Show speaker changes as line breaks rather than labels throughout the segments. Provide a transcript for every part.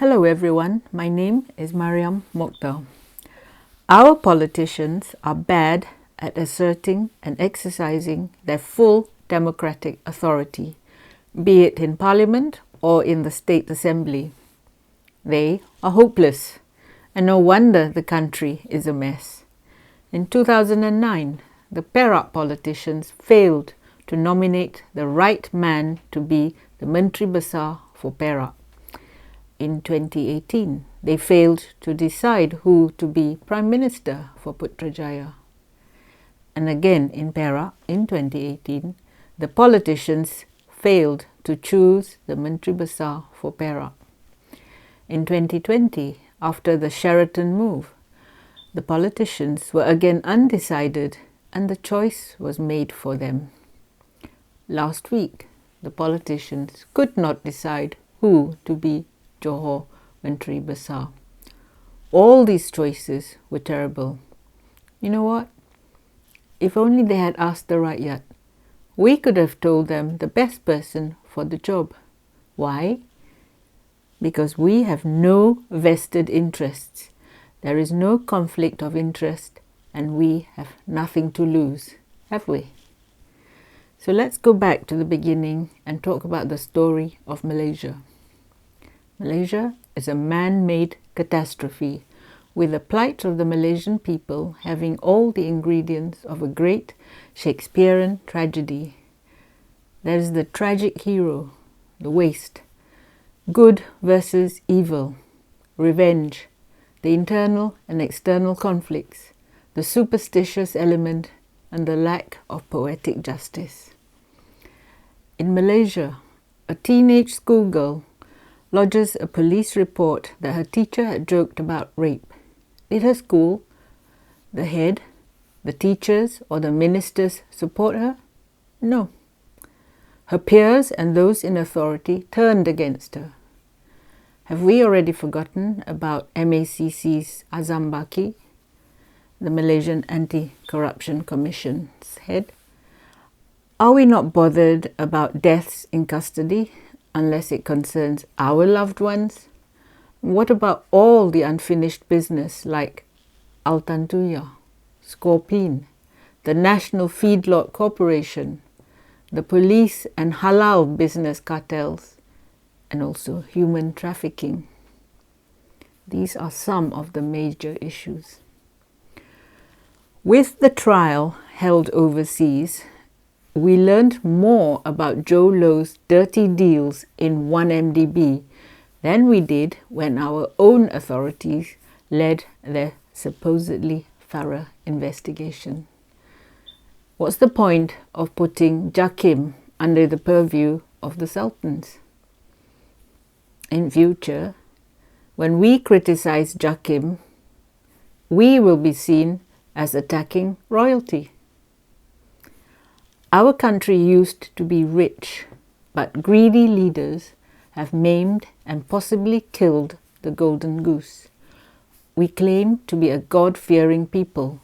Hello everyone, my name is Mariam Mokhtar. Our politicians are bad at asserting and exercising their full democratic authority, be it in Parliament or in the State Assembly. They are hopeless, and no wonder the country is a mess. In 2009, the Perak politicians failed to nominate the right man to be the Menteri Besar for Perak. In 2018, they failed to decide who to be Prime Minister for Putrajaya. And again in Perak in 2018, the politicians failed to choose the Menteri Besar for Perak. In 2020, after the Sheraton move, the politicians were again undecided and the choice was made for them. Last week, the politicians could not decide who to be Johore Menteri Besar. All these choices were terrible. You know what? If only they had asked the rakyat, we could have told them the best person for the job. Why? Because we have no vested interests. There is no conflict of interest and we have nothing to lose, have we? So let's go back to the beginning and talk about the story of Malaysia. Malaysia is a man-made catastrophe, with the plight of the Malaysian people having all the ingredients of a great Shakespearean tragedy. There is the tragic hero, the waste, good versus evil, revenge, the internal and external conflicts, the superstitious element, and the lack of poetic justice. In Malaysia, a teenage schoolgirl lodges a police report that her teacher had joked about rape. Did her school, the head, the teachers or the ministers support her? No. Her peers and those in authority turned against her. Have we already forgotten about MACC's Azam Baki, the Malaysian Anti-Corruption Commission's head? Are we not bothered about deaths in custody unless it concerns our loved ones? What about all the unfinished business like Altantuya, Scorpene, the National Feedlot Corporation, the police and halal business cartels, and also human trafficking? These are some of the major issues. With the trial held overseas, we learned more about Joe Low's dirty deals in 1MDB than we did when our own authorities led their supposedly thorough investigation. What's the point of putting Jakim under the purview of the sultans? In future, when we criticize Jakim, we will be seen as attacking royalty. Our country used to be rich, but greedy leaders have maimed and possibly killed the golden goose. We claim to be a God-fearing people,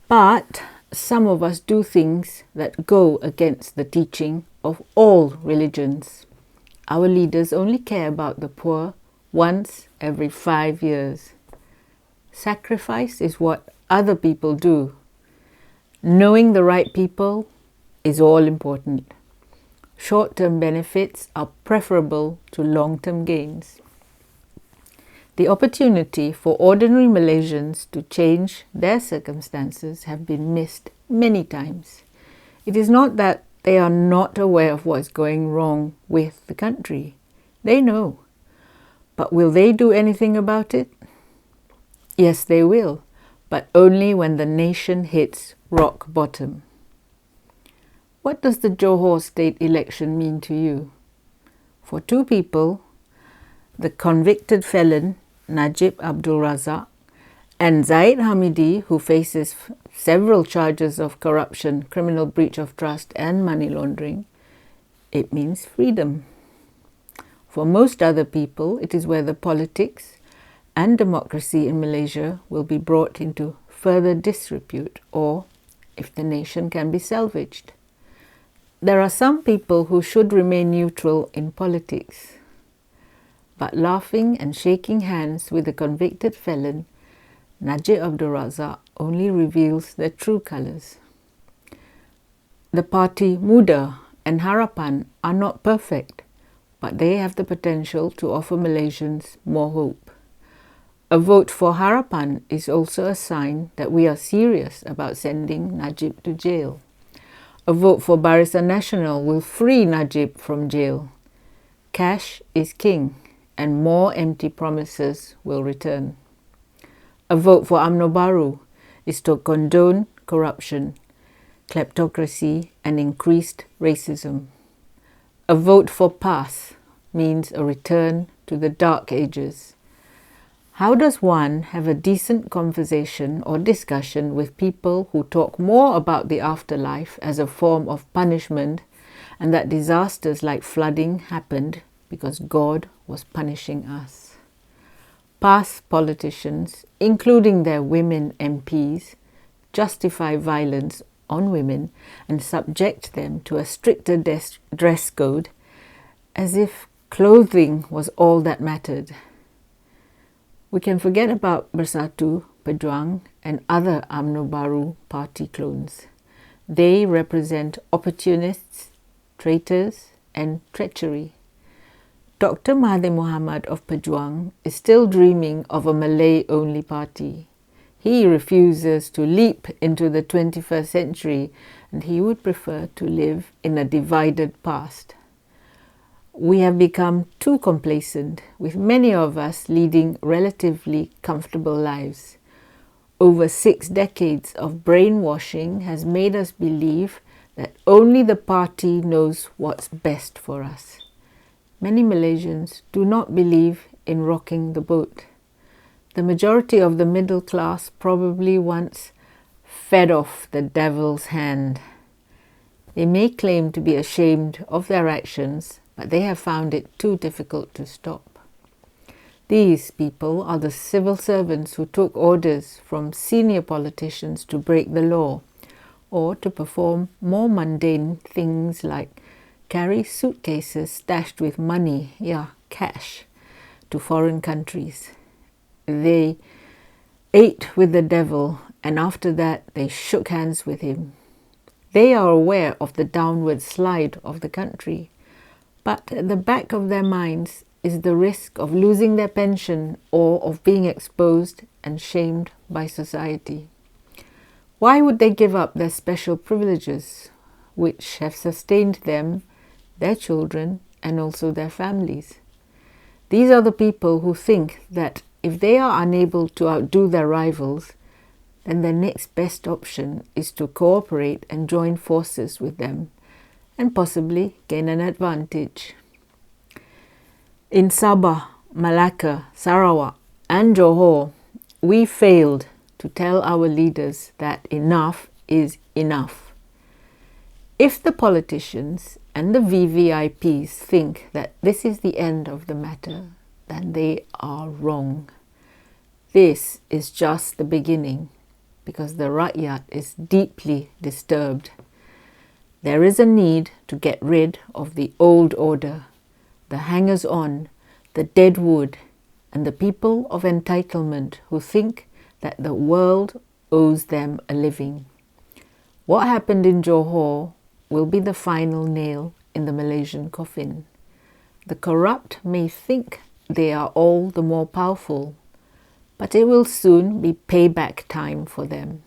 but some of us do things that go against the teaching of all religions. Our leaders only care about the poor once every 5 years. Sacrifice is what other people do. Knowing the right people is all important. Short-term benefits are preferable to long-term gains. The opportunity for ordinary Malaysians to change their circumstances have been missed many times. It is not that they are not aware of what is going wrong with the country. They know. But will they do anything about it? Yes, they will, but only when the nation hits rock bottom. What does the Johore state election mean to you? For two people, the convicted felon Najib Abdul Razak and Zaid Hamidi, who faces several charges of corruption, criminal breach of trust and money laundering, it means freedom. For most other people, it is whether politics and democracy in Malaysia will be brought into further disrepute or if the nation can be salvaged. There are some people who should remain neutral in politics. but laughing and shaking hands with the convicted felon, Najib Abdul Razak only reveals their true colours. The party Muda and Harapan are not perfect, but they have the potential to offer Malaysians more hope. A vote for Harapan is also a sign that we are serious about sending Najib to jail. A vote for Barisan Nasional will free Najib from jail. Cash is king, and more empty promises will return. A vote for UMNO Baru is to condone corruption, kleptocracy, and increased racism. A vote for PAS means a return to the dark ages. How does one have a decent conversation or discussion with people who talk more about the afterlife as a form of punishment and that disasters like flooding happened because God was punishing us? PAS politicians, including their women MPs, justify violence on women and subject them to a stricter dress code as if clothing was all that mattered. We can forget about Bersatu, Pejuang, and other UMNO Baru party clones. They represent opportunists, traitors, and treachery. Dr. Mahathir Mohamad of Pejuang is still dreaming of a Malay-only party. He refuses to leap into the 21st century, and he would prefer to live in a divided past. We have become too complacent, with many of us leading relatively comfortable lives. Over 6 decades of brainwashing has made us believe that only the party knows what's best for us. Many Malaysians do not believe in rocking the boat. The majority of the middle class probably once fed off the devil's hand. They may claim to be ashamed of their actions, but they have found it too difficult to stop. These people are the civil servants who took orders from senior politicians to break the law or to perform more mundane things like carry suitcases stashed with money, cash, to foreign countries. They ate with the devil, and after that they shook hands with him. They are aware of the downward slide of the country, but at the back of their minds is the risk of losing their pension or of being exposed and shamed by society. Why would they give up their special privileges, which have sustained them, their children, and also their families? These are the people who think that if they are unable to outdo their rivals, then their next best option is to cooperate and join forces with them, and possibly gain an advantage. In Sabah, Malacca, Sarawak, and Johore, we failed to tell our leaders that enough is enough. If the politicians and the VVIPs think that this is the end of the matter, then they are wrong. This is just the beginning, because the Rakyat is deeply disturbed. There is a need to get rid of the old order, the hangers-on, the dead wood, and the people of entitlement who think that the world owes them a living. What happened in Johore will be the final nail in the Malaysian coffin. The corrupt may think they are all the more powerful, but it will soon be payback time for them.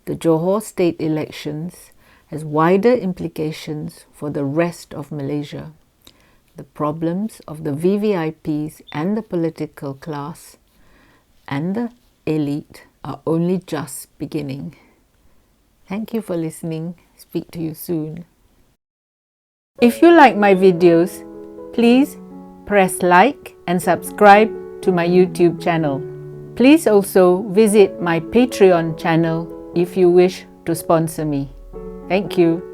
The Johore state elections has wider implications for the rest of Malaysia. The problems of the VVIPs and the political class and the elite are only just beginning. Thank you for listening. Speak to you soon. If you like my videos, please press like and subscribe to my YouTube channel. Please also visit my Patreon channel if you wish to sponsor me. Thank you.